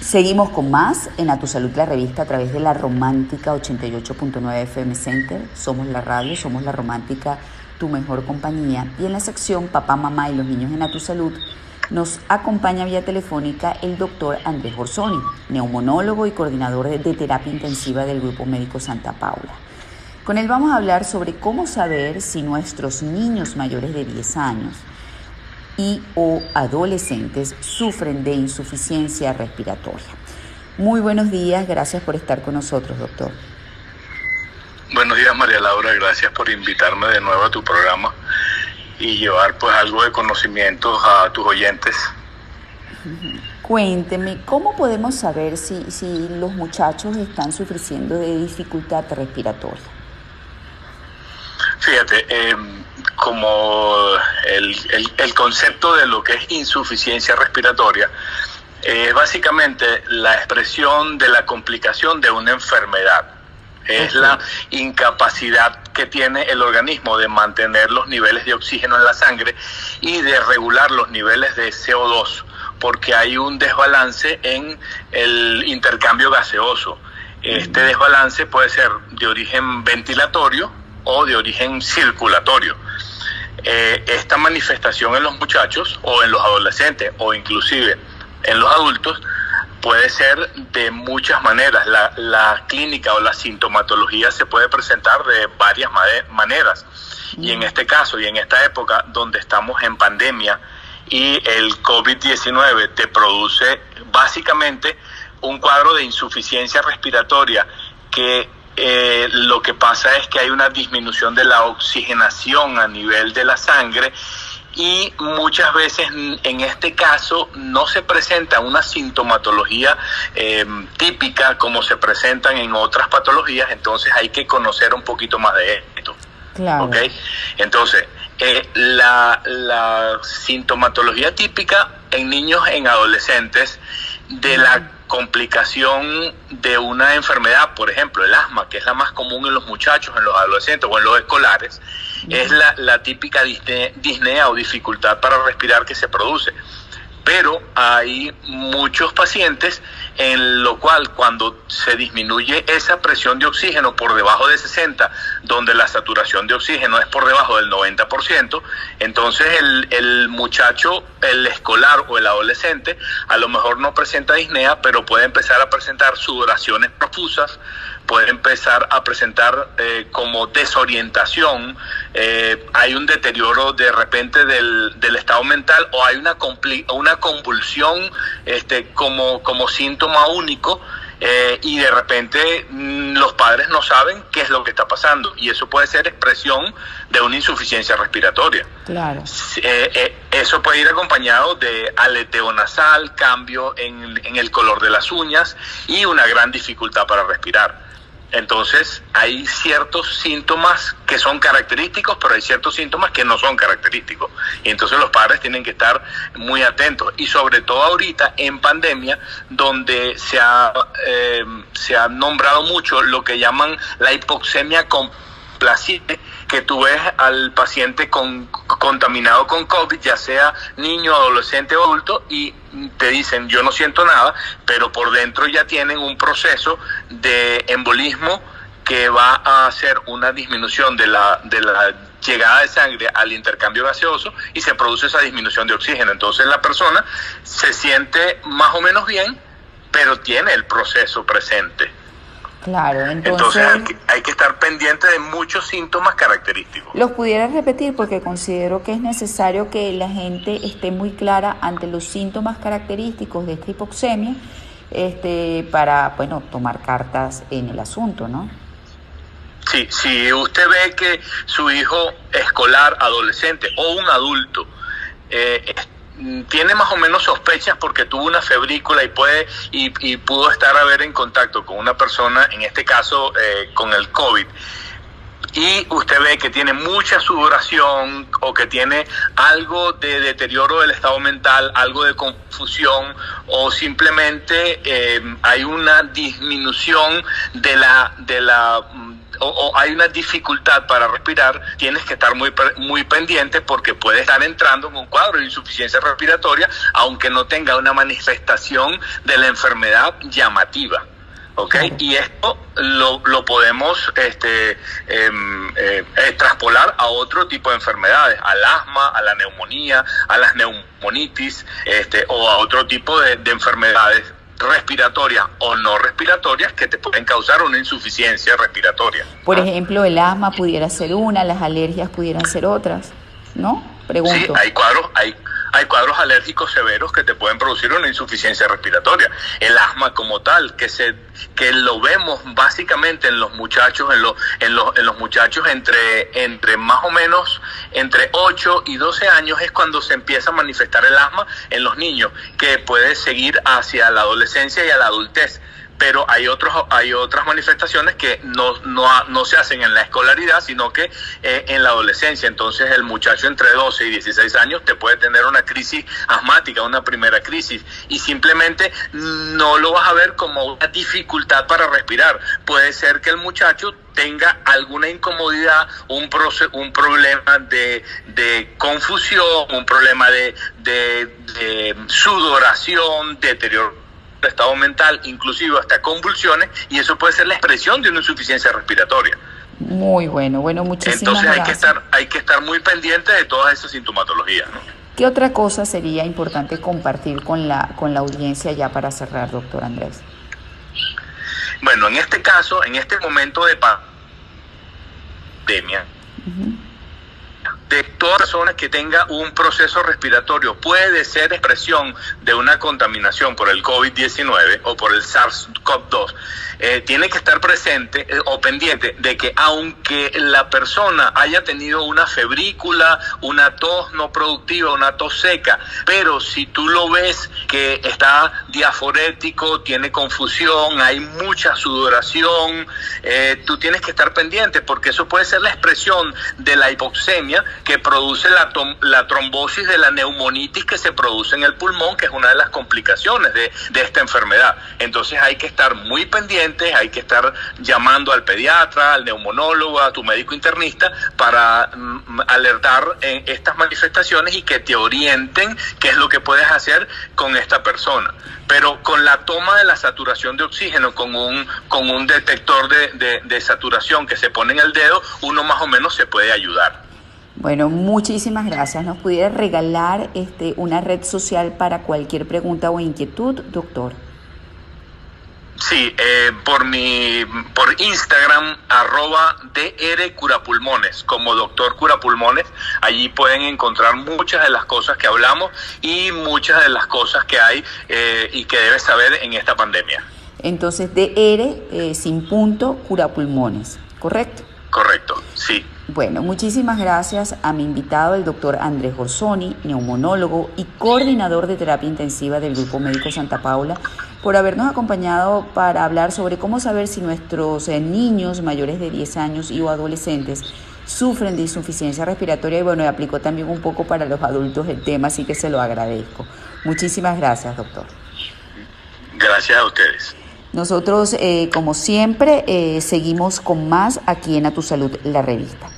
Seguimos con más en A Tu Salud, la revista, a través de la Romántica 88.9 FM Center. Somos la radio, somos la Romántica, tu mejor compañía. Y en la sección Papá, Mamá y los niños en A Tu Salud nos acompaña vía telefónica el doctor Andrés Orsoni, neumonólogo y coordinador de terapia intensiva del Grupo Médico Santa Paula. Con él vamos a hablar sobre cómo saber si nuestros niños mayores de 10 años y o adolescentes sufren de insuficiencia respiratoria. Muy buenos días, gracias por estar con nosotros, doctor. Buenos días, María Laura, gracias por invitarme de nuevo a tu programa y llevar pues algo de conocimientos a tus oyentes. Cuénteme, ¿cómo podemos saber si los muchachos están sufriendo de dificultad respiratoria? Fíjate, como el concepto de lo que es insuficiencia respiratoria es básicamente la expresión de la complicación de una enfermedad. Es la incapacidad que tiene el organismo de mantener los niveles de oxígeno en la sangre y de regular los niveles de CO2, porque hay un desbalance en el intercambio gaseoso. Este desbalance puede ser de origen ventilatorio o de origen circulatorio. Esta manifestación en los muchachos o en los adolescentes o inclusive en los adultos puede ser de muchas maneras. La clínica o la sintomatología se puede presentar de varias maneras. Y en este caso y en esta época donde estamos en pandemia y el COVID-19 te produce básicamente un cuadro de insuficiencia respiratoria que lo que pasa es que hay una disminución de la oxigenación a nivel de la sangre y muchas veces en este caso no se presenta una sintomatología típica como se presentan en otras patologías, entonces hay que conocer un poquito más de esto. Claro. ¿Okay? Entonces, la sintomatología típica en niños, en adolescentes, de la complicación de una enfermedad, por ejemplo el asma, que es la más común en los muchachos, en los adolescentes o en los escolares, es la típica disnea o dificultad para respirar que se produce. Pero hay muchos pacientes en lo cual cuando se disminuye esa presión de oxígeno por debajo de 60, donde la saturación de oxígeno es por debajo del 90%, entonces el muchacho, el escolar o el adolescente, a lo mejor no presenta disnea, pero puede empezar a presentar sudoraciones profusas, puede empezar a presentar como desorientación, hay un deterioro de repente del estado mental o hay una convulsión como síntoma único y de repente los padres no saben qué es lo que está pasando y eso puede ser expresión de una insuficiencia respiratoria. Claro. Eso puede ir acompañado de aleteo nasal, cambio en el color de las uñas y una gran dificultad para respirar. Entonces hay ciertos síntomas que son característicos, pero hay ciertos síntomas que no son característicos. Y entonces los padres tienen que estar muy atentos. Y sobre todo ahorita en pandemia, donde se ha nombrado mucho lo que llaman la hipoxemia complacente, que tú ves al paciente contaminado con COVID, ya sea niño, adolescente o adulto, y te dicen yo no siento nada, pero por dentro ya tienen un proceso de embolismo que va a hacer una disminución de la llegada de sangre al intercambio gaseoso y se produce esa disminución de oxígeno. Entonces la persona se siente más o menos bien, pero tiene el proceso presente. Claro, entonces hay que estar pendiente de muchos síntomas característicos. ¿Los pudieras repetir? Porque considero que es necesario que la gente esté muy clara ante los síntomas característicos de esta hipoxemia para, tomar cartas en el asunto, ¿no? Sí, si usted ve que su hijo escolar, adolescente o un adulto tiene más o menos sospechas porque tuvo una febrícula y pudo estar en contacto con una persona, en este caso con el COVID, y usted ve que tiene mucha sudoración o que tiene algo de deterioro del estado mental, algo de confusión o simplemente hay una disminución de la o hay una dificultad para respirar, tienes que estar muy pendiente porque puede estar entrando en un cuadro de insuficiencia respiratoria, aunque no tenga una manifestación de la enfermedad llamativa. ¿Okay? Y esto lo podemos traspolar a otro tipo de enfermedades, al asma, a la neumonía, a las neumonitis, o a otro tipo de enfermedades respiratorias o no respiratorias que te pueden causar una insuficiencia respiratoria. Por ejemplo, el asma pudiera ser una, las alergias pudieran ser otras, ¿no? Pregunto. Sí, hay cuadros alérgicos severos que te pueden producir una insuficiencia respiratoria. El asma como tal, que lo vemos básicamente en los muchachos, en los muchachos entre más o menos entre 8 y 12 años es cuando se empieza a manifestar el asma en los niños, que puede seguir hacia la adolescencia y a la adultez. Pero hay otras manifestaciones que no se hacen en la escolaridad, sino que en la adolescencia. Entonces el muchacho entre 12 y 16 años te puede tener una crisis asmática, una primera crisis, y simplemente no lo vas a ver como una dificultad para respirar. Puede ser que el muchacho tenga alguna incomodidad, un problema de confusión, un problema de sudoración, deterioro estado mental, inclusive hasta convulsiones, y eso puede ser la expresión de una insuficiencia respiratoria. Muy bueno, muchísimas gracias. Entonces hay que estar muy pendiente de todas esas sintomatologías, ¿no? ¿Qué otra cosa sería importante compartir con la audiencia ya para cerrar, doctor Andrés? Bueno, en este caso, en este momento de pandemia, de toda persona que tenga un proceso respiratorio puede ser expresión de una contaminación por el COVID-19 o por el SARS-CoV-2, tiene que estar presente o pendiente de que aunque la persona haya tenido una febrícula, una tos no productiva, una tos seca, pero si tú lo ves que está diaforético, tiene confusión, hay mucha sudoración, tú tienes que estar pendiente porque eso puede ser la expresión de la hipoxemia que produce la trombosis de la neumonitis que se produce en el pulmón, que es una de las complicaciones de esta enfermedad. Entonces hay que estar muy pendientes, hay que estar llamando al pediatra, al neumonólogo, a tu médico internista para alertar estas manifestaciones y que te orienten qué es lo que puedes hacer con esta persona. Pero con la toma de la saturación de oxígeno, con un detector de saturación que se pone en el dedo, uno más o menos se puede ayudar. Bueno, muchísimas gracias. ¿Nos pudiera regalar una red social para cualquier pregunta o inquietud, doctor? Sí, por Instagram, @drcurapulmones, como doctor Curapulmones. Allí pueden encontrar muchas de las cosas que hablamos y muchas de las cosas que hay y que debes saber en esta pandemia. Entonces, DR sin punto, Curapulmones, ¿correcto? Correcto, sí. Bueno, muchísimas gracias a mi invitado, el doctor Andrés Orsoni, neumonólogo y coordinador de terapia intensiva del Grupo Médico Santa Paula, por habernos acompañado para hablar sobre cómo saber si nuestros niños mayores de 10 años y o adolescentes sufren de insuficiencia respiratoria, y bueno, aplicó también un poco para los adultos el tema, así que se lo agradezco. Muchísimas gracias, doctor. Gracias a ustedes. Nosotros, como siempre, seguimos con más aquí en A Tu Salud, la revista.